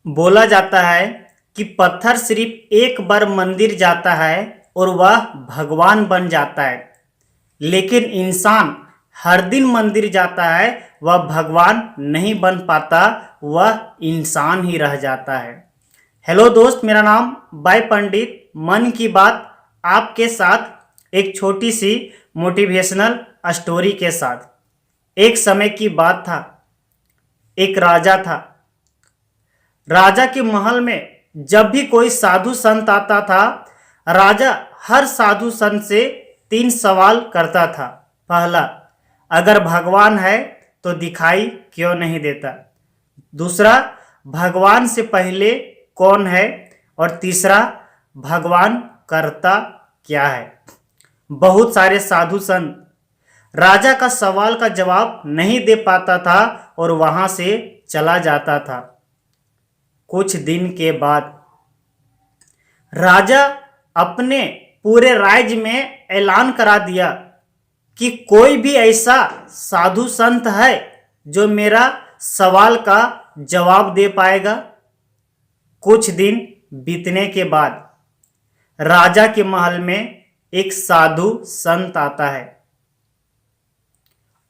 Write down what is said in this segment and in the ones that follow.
बोला जाता है कि पत्थर सिर्फ एक बार मंदिर जाता है और वह भगवान बन जाता है, लेकिन इंसान हर दिन मंदिर जाता है, वह भगवान नहीं बन पाता, वह इंसान ही रह जाता है। हेलो दोस्त, मेरा नाम बाय पंडित। मन की बात आपके साथ एक छोटी सी मोटिवेशनल स्टोरी के साथ। एक समय की बात था, एक राजा था। राजा के महल में जब भी कोई साधु संत आता था, राजा हर साधु संत से 3 सवाल करता था। पहला, अगर भगवान है तो दिखाई क्यों नहीं देता? दूसरा, भगवान से पहले कौन है? और तीसरा, भगवान करता क्या है? बहुत सारे साधु संत राजा का सवाल का जवाब नहीं दे पाता था और वहां से चला जाता था। कुछ दिन के बाद राजा अपने पूरे राज्य में ऐलान करा दिया कि कोई भी ऐसा साधु संत है जो मेरा सवाल का जवाब दे पाएगा। कुछ दिन बीतने के बाद राजा के महल में एक साधु संत आता है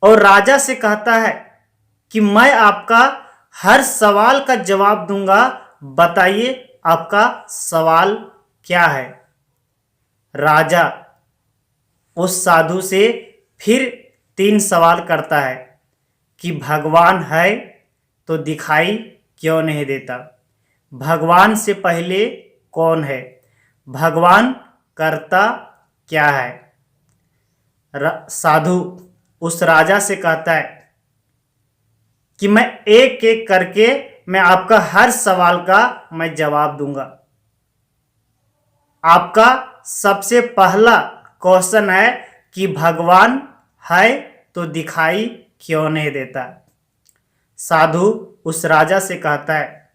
और राजा से कहता है कि मैं आपका हर सवाल का जवाब दूंगा, बताइए आपका सवाल क्या है? राजा उस साधु से फिर 3 सवाल करता है कि भगवान है तो दिखाई क्यों नहीं देता? भगवान से पहले कौन है? भगवान करता क्या है? साधु उस राजा से कहता है कि मैं एक एक करके मैं आपका हर सवाल का मैं जवाब दूंगा। आपका सबसे पहला क्वेश्चन है कि भगवान है तो दिखाई क्यों नहीं देता? साधु उस राजा से कहता है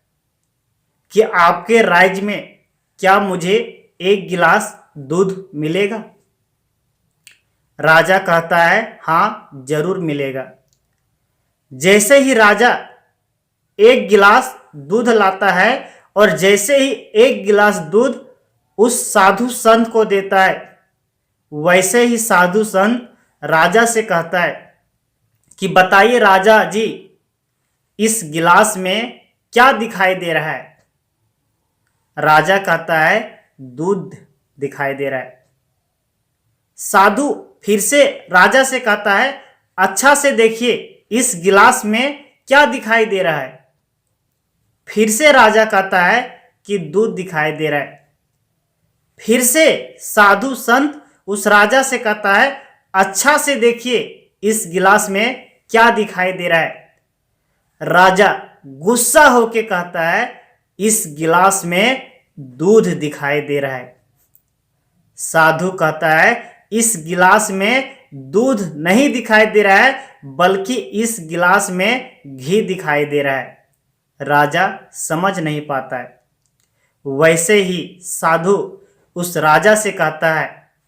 कि आपके राज्य में क्या मुझे 1 गिलास दूध मिलेगा? राजा कहता है, हाँ जरूर मिलेगा। जैसे ही राजा 1 गिलास दूध लाता है और जैसे ही 1 गिलास दूध उस साधु संत को देता है, वैसे ही साधु संत राजा से कहता है कि बताइए राजा जी, इस गिलास में क्या दिखाई दे रहा है? राजा कहता है, दूध दिखाई दे रहा है। साधु फिर से राजा से कहता है, अच्छा से देखिए इस गिलास में क्या दिखाई दे रहा है? फिर से राजा कहता है कि दूध दिखाई दे रहा है। फिर से साधु संत उस राजा से कहता है, अच्छा से देखिए इस गिलास में क्या दिखाई दे रहा है? राजा गुस्सा होके कहता है, इस गिलास में दूध दिखाई दे रहा है। साधु कहता है, इस गिलास में दूध नहीं दिखाई दे रहा है, बल्कि इस गिलास में घी दिखाई दे रहा है। राजा समझ नहीं पाता है। वैसे ही साधु उस राजा से कहता है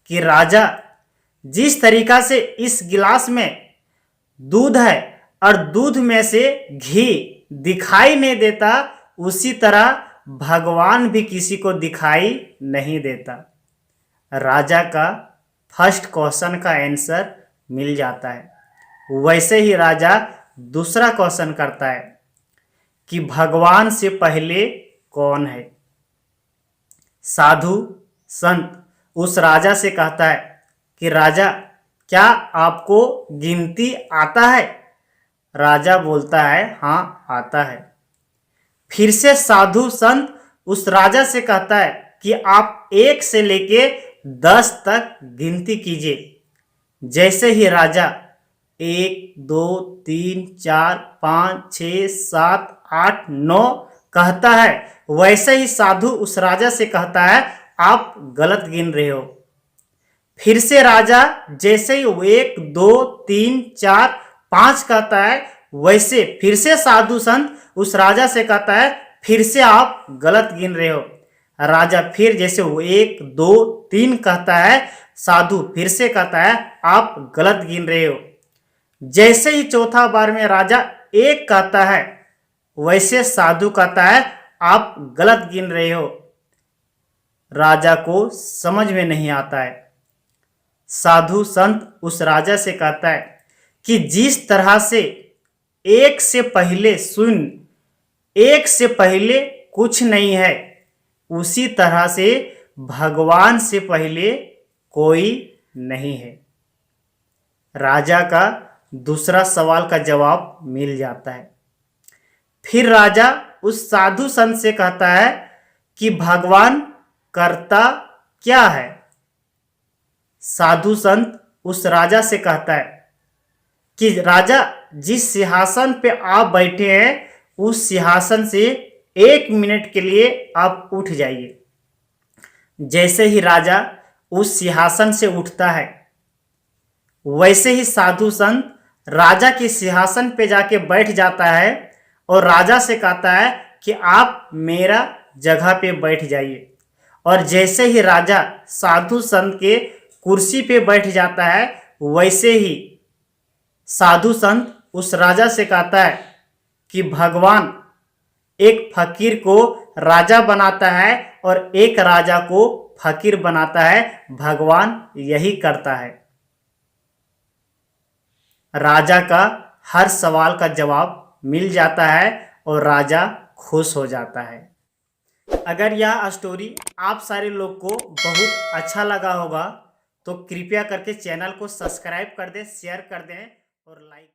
कि राजा, जिस तरीका से इस गिलास में दूध है और दूध में से घी दिखाई नहीं देता, उसी तरह भगवान भी किसी को दिखाई नहीं देता। राजा का फर्स्ट क्वेश्चन का आंसर मिल जाता है। वैसे ही राजा दूसरा क्वेश्चन करता है कि भगवान से पहले कौन है? साधु संत उस राजा से कहता है कि राजा, क्या आपको गिनती आता है? राजा बोलता है, हाँ आता है। फिर से साधु संत उस राजा से कहता है कि आप 1 से लेके 10 तक गिनती कीजिए। जैसे ही राजा 1 2 3 4 5 6 7 8 9 कहता है, वैसे ही साधु उस राजा से कहता है, आप गलत गिन रहे हो। फिर से राजा जैसे ही 1 2 3 4 5 कहता है, वैसे फिर से साधु संत उस राजा से कहता है, फिर से आप गलत गिन रहे हो। राजा फिर जैसे 1 2 3 कहता है, साधु फिर से कहता है, आप गलत गिन रहे हो। जैसे ही चौथा बार में राजा 1 कहता है, वैसे साधु कहता है, आप गलत गिन रहे हो। राजा को समझ में नहीं आता है। साधु संत उस राजा से कहता है कि जिस तरह से एक से पहले शून्य, एक से पहले कुछ नहीं है, उसी तरह से भगवान से पहले कोई नहीं है। राजा का दूसरा सवाल का जवाब मिल जाता है। फिर राजा उस साधु संत से कहता है कि भगवान करता क्या है। साधु संत उस राजा से कहता है कि राजा, जिस सिंहासन पे आप बैठे हैं उस सिंहासन से 1 मिनट के लिए आप उठ जाइए। जैसे ही राजा उस सिंहासन से उठता है, वैसे ही साधु संत राजा के सिंहासन पे जाके बैठ जाता है और राजा से कहता है कि आप मेरा जगह पे बैठ जाइए। और जैसे ही राजा साधु संत के कुर्सी पे बैठ जाता है, वैसे ही साधु संत उस राजा से कहता है कि भगवान एक फकीर को राजा बनाता है और एक राजा को फकीर बनाता है। भगवान यही करता है। राजा का हर सवाल का जवाब मिल जाता है और राजा खुश हो जाता है। अगर यह स्टोरी आप सारे लोग को बहुत अच्छा लगा होगा तो कृपया करके चैनल को सब्सक्राइब कर दें, शेयर कर दें और लाइक